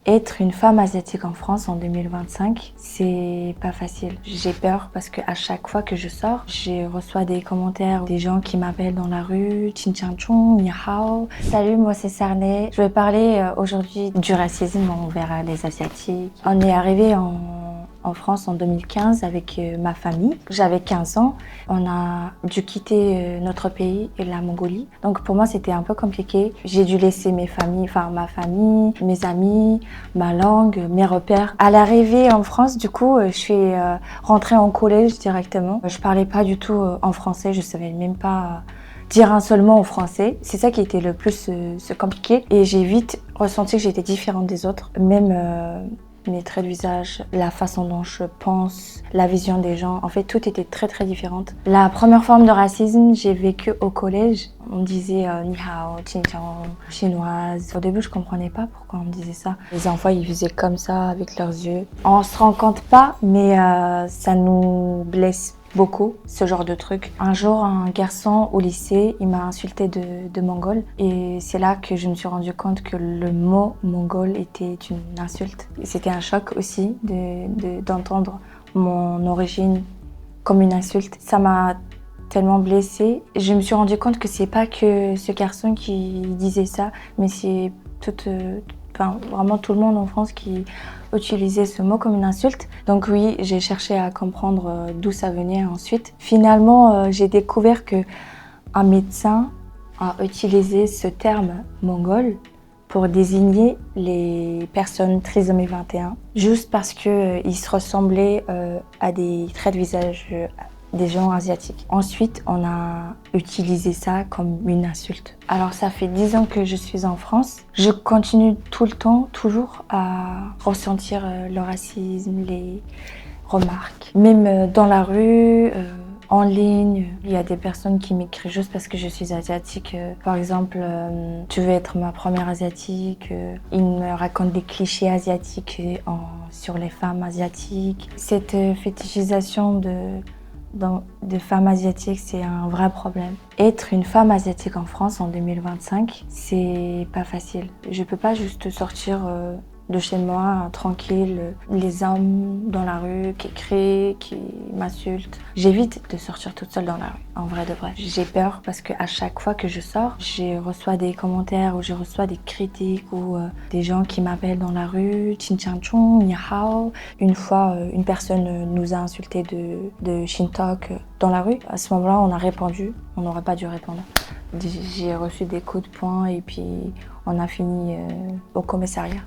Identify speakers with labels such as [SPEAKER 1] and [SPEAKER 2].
[SPEAKER 1] Être une femme asiatique en France en 2025, c'est pas facile. J'ai peur parce que à chaque fois que je sors, je reçois des commentaires des gens qui m'appellent dans la rue, Chin Chan Chung, Ni Hao. Salut, moi c'est Sarney. Je vais parler aujourd'hui du racisme envers les Asiatiques. On est arrivé en France en 2015 avec ma famille. J'avais 15 ans. On a dû quitter notre pays et la Mongolie. Donc pour moi, c'était un peu compliqué. J'ai dû laisser ma famille, mes amis, ma langue, mes repères. À l'arrivée en France, du coup, je suis rentrée en collège directement. Je parlais pas du tout en français. Je savais même pas dire un seul mot en français. C'est ça qui était le plus compliqué. Et j'ai vite ressenti que j'étais différente des autres. Même mes traits de visage, la façon dont je pense, la vision des gens. En fait, tout était très très différente. La première forme de racisme, j'ai vécu au collège. On me disait Ni Hao, Chin Chong, chinoise. Au début, je comprenais pas pourquoi on me disait ça. Les enfants, ils faisaient comme ça avec leurs yeux. On se rend compte pas, mais ça nous blesse beaucoup, ce genre de truc. Un jour, un garçon au lycée, il m'a insulté de mongol. Et c'est là que je me suis rendu compte que le mot mongol était une insulte. C'était un choc aussi d'entendre mon origine comme une insulte. Ça m'a tellement blessée. Je me suis rendu compte que c'est pas que ce garçon qui disait ça, mais c'est vraiment tout le monde en France qui utilisait ce mot comme une insulte. Donc oui, j'ai cherché à comprendre d'où ça venait ensuite. Finalement, j'ai découvert que un médecin a utilisé ce terme mongol pour désigner les personnes trisomie 21, juste parce qu'ils se ressemblaient à des traits de visage des gens asiatiques. Ensuite, on a utilisé ça comme une insulte. Alors ça fait 10 ans que je suis en France. Je continue tout le temps, toujours à ressentir le racisme, les remarques. Même dans la rue, en ligne, il y a des personnes qui m'écrivent juste parce que je suis asiatique. Par exemple, tu veux être ma première asiatique. Ils me racontent des clichés asiatiques sur les femmes asiatiques. Cette fétichisation de femmes asiatiques, c'est un vrai problème. Être une femme asiatique en France en 2025, c'est pas facile. Je peux pas juste sortir de chez moi tranquille, les hommes dans la rue qui crient, qui m'insultent. J'évite de sortir toute seule dans la rue, en vrai de vrai. J'ai peur parce que à chaque fois que je sors, je reçois des commentaires ou je reçois des critiques ou des gens qui m'appellent dans la rue, Chin Chan Chung, Ni Hao. Une fois, une personne nous a insulté de Shintok dans la rue. À ce moment-là, on a répondu. On n'aurait pas dû répondre. J'ai reçu des coups de poing et puis on a fini au commissariat.